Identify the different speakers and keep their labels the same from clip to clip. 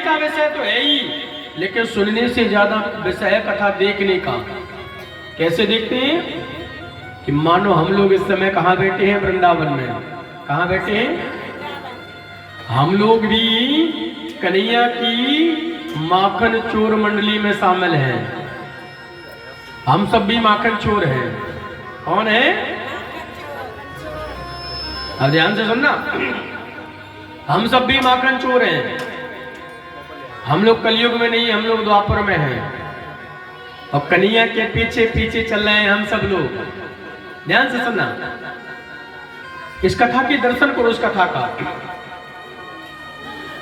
Speaker 1: का विषय तो है ही, लेकिन सुनने से ज्यादा विषय कथा देखने का। कैसे देखते हैं कि मानो हम लोग इस समय कहाँ बैठे हैं, वृंदावन में। कहाँ बैठे हैं? हम लोग भी कन्हैया की माखन चोर मंडली में शामिल हैं। हम सब भी माखन चोर हैं। कौन है? अब ध्यान से सुनना, हम सब भी माखन चोर हैं। हम लोग कलयुग में नहीं, हम लोग द्वापर में हैं और कन्हैया के पीछे पीछे चल रहे हैं हम सब लोग। ध्यान से सुनना, इस कथा के दर्शन करो, उस कथा का,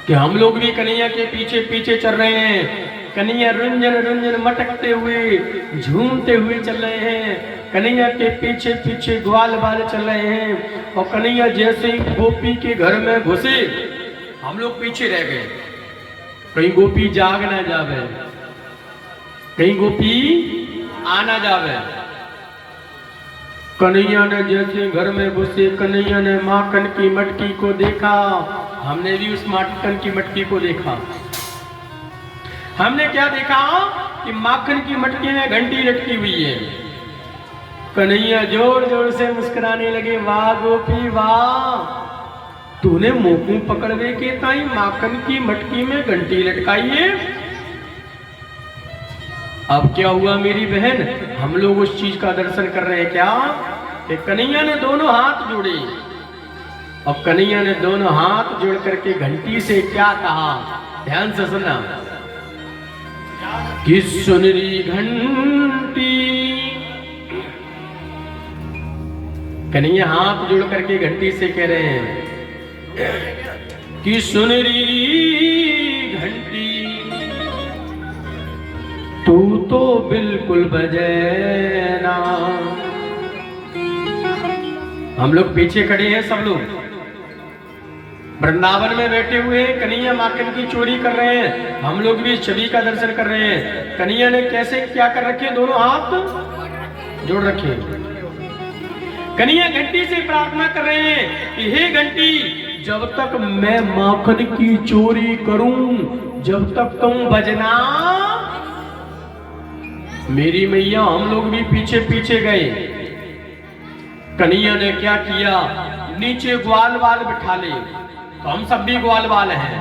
Speaker 1: कि हम लोग भी कन्हैया के पीछे पीछे चल रहे हैं। कन्हैया रुंझन रुंझन मटकते हुए झूमते हुए चल रहे हैं। कन्हैया के पीछे पीछे ग्वाल बाल चल रहे हैं और कन्हैया जैसे ही गोपी के घर में घुसे, हम लोग पीछे रह गए। कहीं गोपी जाग ना जावे, कहीं गोपी आ ना जावे। कन्हैया ने जैसे घर में घुसे, कन्हैया ने माखन की मटकी को देखा। हमने भी उस माखन की मटकी को देखा। हमने क्या देखा कि माखन की मटकी में घंटी लटकी हुई है। कन्हैया जोर जोर से मुस्कुराने लगे, वाह गोपी वाह, तूने मोकू पकड़वे के ताई माखन की मटकी में घंटी लटकाई है। अब क्या हुआ मेरी बहन, हम लोग उस चीज का दर्शन कर रहे हैं क्या कि कन्हैया ने दोनों हाथ जोड़े और कन्हैया ने दोनों हाथ जोड़ करके घंटी से क्या कहा? ध्यान से सुनना, कि सुनरी घंटी। कन्हैया हाथ जोड़ करके घंटी से कह रहे हैं कि सुनरी घंटी तू तो बिल्कुल बजे ना। हम लोग पीछे खड़े हैं, सब लोग वृंदावन में बैठे हुए हैं। कन्हैया माखन की चोरी कर रहे हैं, हम लोग भी छवि का दर्शन कर रहे हैं। कन्हैया ने कैसे क्या कर रखे? दोनों हाथ जोड़ रखे। कन्हैया घंटी से प्रार्थना कर रहे हैं कि हे घंटी, जब तक मैं माखन की चोरी करूं, जब तक तुम बजना। मेरी मैया, हम लोग भी पीछे पीछे गए। कन्हैया ने क्या किया? नीचे ग्वाल बाल बिठा ले, तो हम सब भी ग्वाल बाल हैं।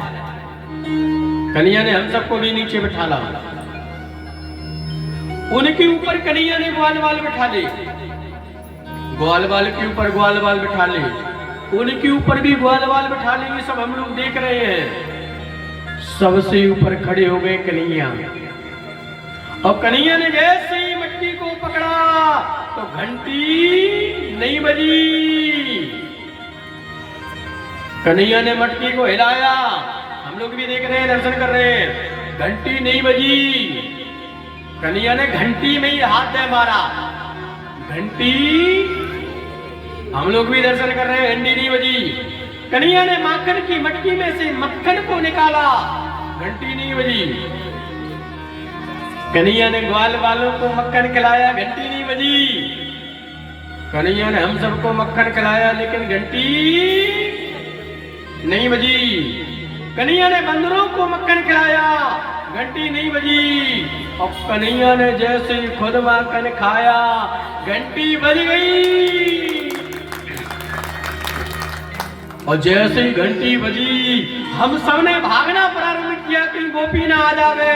Speaker 1: कन्हैया ने हम सबको भी नीचे बिठा ला। उनके ऊपर कन्हैया ने ग्वाल बाल बिठा ले, ग्वाल बाल के ऊपर ग्वाल बाल बिठा ले, उनके ऊपर भी ग्वाल बाल बिठा ले। ये सब हम लोग देख रहे हैं। सबसे ऊपर खड़े हो गए कन्हैया, और कन्हैया ने जैसे ही मटकी को पकड़ा तो घंटी नहीं बजी। कन्हैया ने मटकी को हिलाया, हम लोग भी देख रहे हैं, दर्शन कर रहे हैं, घंटी नहीं बजी। कन्हैया ने घंटी में ही हाथ दे मारा, घंटी, हम लोग भी दर्शन कर रहे हैं, घंटी नहीं बजी। कन्हैया ने माखन की मटकी में से मक्खन को निकाला, घंटी नहीं बजी। कन्हैया ने ग्वाल बालों को मक्खन खिलाया, घंटी नहीं बजी। कन्हैया ने हम सबको मक्खन खिलाया, लेकिन घंटी नहीं बजी। कन्हैया ने बंदरों को मक्खन खिलाया, घंटी नहीं बजी। और कन्हैया ने जैसे ही खुद माखन खाया, घंटी बज गई। और जैसे ही घंटी बजी, हम सब ने भागना प्रारंभ किया कि गोपी ना आ जावे।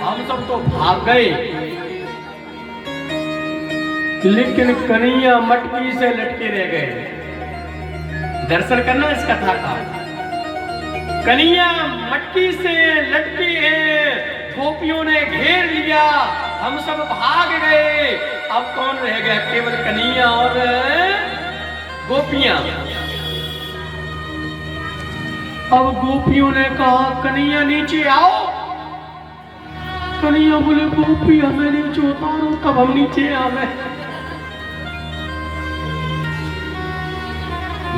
Speaker 1: हम सब तो भाग गए, लेकिन कन्हैया मटकी से लटके रह गए। दर्शन करना इस कथा का। कन्हैया मटकी से लटके हैं, गोपियों ने घेर लिया, हम सब भाग गए। अब कौन रह गया? केवल कन्हैया और गोपियां। अब गोपियों ने कहा, कन्हैया नीचे आओ। कन्हैया बोले, गोपी हमें नीचे उतारो, कब हम नीचे आवे।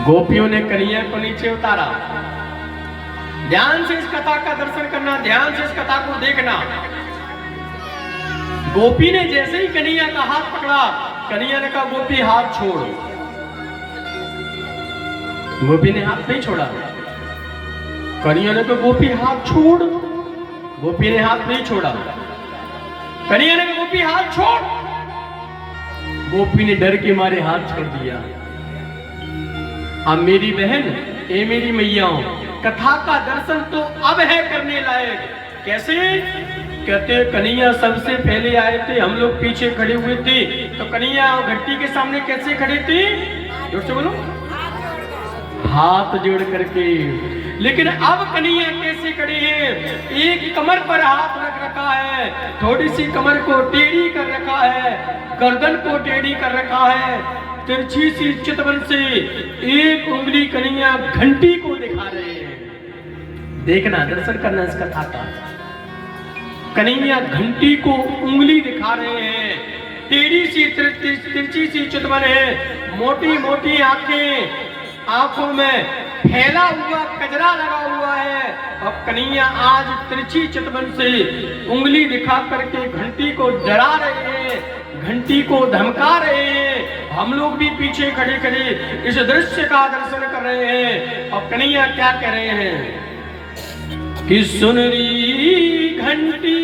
Speaker 1: गोपियों ने कन्हैया को नीचे उतारा। ध्यान से इस कथा का दर्शन करना, ध्यान से इस कथा को देखना। गोपी ने जैसे ही कन्हैया का हाथ पकड़ा, कन्हैया ने कहा, गोपी हाथ छोड़। गोपी ने हाथ नहीं छोड़ा। कन्हैया ने कहा, गोपी हाथ छोड़। गोपी ने हाथ नहीं छोड़ा। कन्हैया ने कहा गोपी हाथ छोड़। गोपी ने डर के मारे हाथ छोड़ दिया। अब मेरी बहन, ए मेरी मैयाओं, कथा का दर्शन तो अब है करने लायक। कैसे? कहते कन्हैया सबसे पहले आए थे, हम लोग पीछे खड़े हुए थे, तो कन्हैया घंटी के सामने कैसे खड़े थे? जोर से बोलो। हाथ जोड़ करके। लेकिन अब कन्हैया कैसे खड़े हैं? एक कमर पर हाथ रख रखा है, थोड़ी सी कमर को टेढ़ी कर रखा है, गर्दन को टेढ़ी कर रखा है, तिरछी सी चितवन से एक उंगली कन्हैया घंटी को दिखा रहे हैं। देखना, दर्शन करना इस कथा का। कन्हैया घंटी को उंगली दिखा रहे हैं, टेढ़ी सी तिरछी सी चितवन है, मोटी मोटी आंखें, आंखों में फैला हुआ कजरा लगा हुआ है, और कन्हैया आज तिरछी चितवन से उंगली दिखा करके घंटी को डरा रहे हैं, घंटी को धमका रहे हैं। हम लोग भी पीछे खड़े खड़े इस दृश्य का दर्शन कर रहे हैं। और कन्हैया क्या कह रहे हैं कि सुनरी घंटी।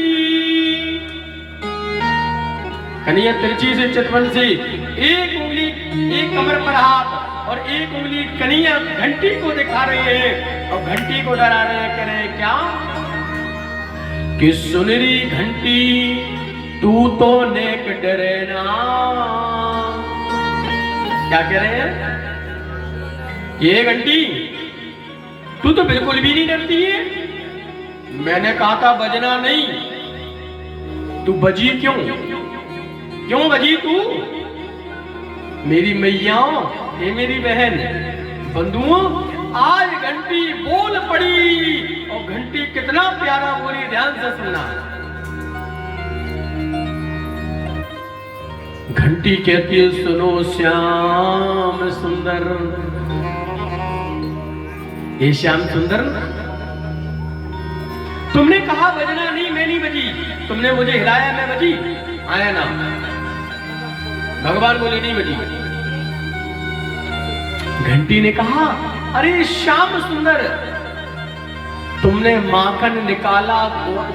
Speaker 1: कन्हैया तिरछी से चितवन से एक उंगली, एक कमर पर हाथ और एक उंगली कन्हैया घंटी को दिखा रहे हैं और घंटी को डरा रहे हैं। कह रहे हैं क्या कि सुनरी घंटी तू तो नेक डरे ना। क्या कह रहे हैं? ये घंटी तू तो बिल्कुल भी नहीं डरती है। मैंने कहा था बजना नहीं, तू बजी क्यों? क्यों बजी तू? मेरी मैयाओं, ये मेरी बहन, बंधुओं, आज घंटी बोल पड़ी। और घंटी कितना प्यारा बोली, ध्यान से सुनना। घंटी कहती है सुनो श्याम सुंदर। ये श्याम सुंदर, तुमने कहा बजना नहीं, मैं नहीं बजी। तुमने मुझे हिलाया, मैं बजी? आया ना। भगवान बोले नहीं बजी। घंटी ने कहा अरे श्याम सुंदर, तुमने माखन निकाला,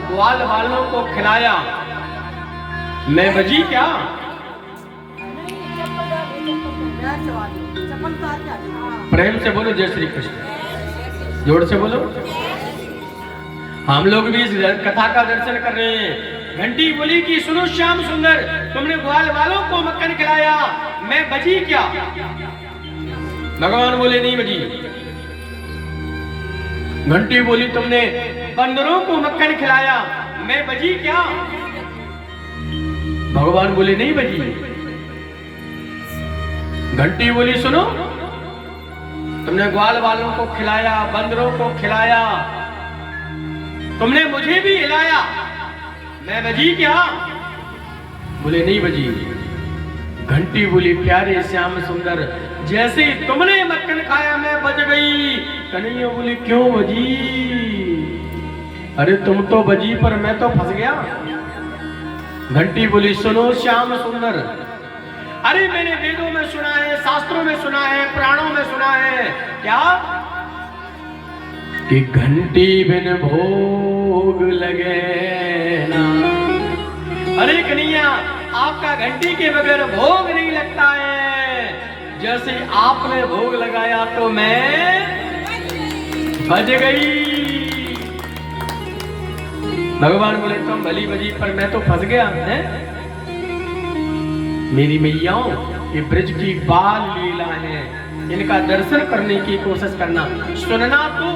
Speaker 1: ग्वाल वालों को खिलाया, मैं बजी क्या? प्रेम से बोलो जय श्री कृष्ण, जोर से बोलो। हम लोग भी इस कथा का दर्शन कर रहे हैं। घंटी बोली कि सुनो श्याम सुंदर, तुमने ग्वाल वालों को मक्खन खिलाया, मैं बजी क्या? भगवान बोले नहीं बजी। घंटी बोली तुमने बंदरों को मक्खन खिलाया, मैं बजी क्या? भगवान बोले नहीं बजी। घंटी बोली सुनो, तुमने ग्वाल वालों को खिलाया, बंदरों को खिलाया, तुमने मुझे भी हिलाया, मैं बजी क्या? बोले नहीं बजी। घंटी बोली प्यारे श्याम सुंदर, जैसे तुमने मक्खन खाया मैं बज गई। कन्हैया बोली क्यों बजी? अरे तुम तो बजी पर मैं तो फंस गया। घंटी बोली सुनो श्याम सुंदर, अरे मैंने वेदों में सुना है, शास्त्रों में सुना है, पुराणों में सुना है क्या कि घंटी बिन भोग लगे ना। अरे कन्हैया, आपका घंटी के बगैर भोग नहीं लगता है। जैसे आपने भोग लगाया तो मैं बज गई। भगवान बोले तुम भली बजी पर मैं तो फंस गया है। मेरी मैयाओं, ये ब्रज की बाल लीला है, इनका दर्शन करने की कोशिश करना। सुनना तो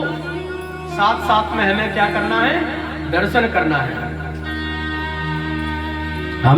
Speaker 1: साथ साथ में हमें क्या करना है? दर्शन करना है। हम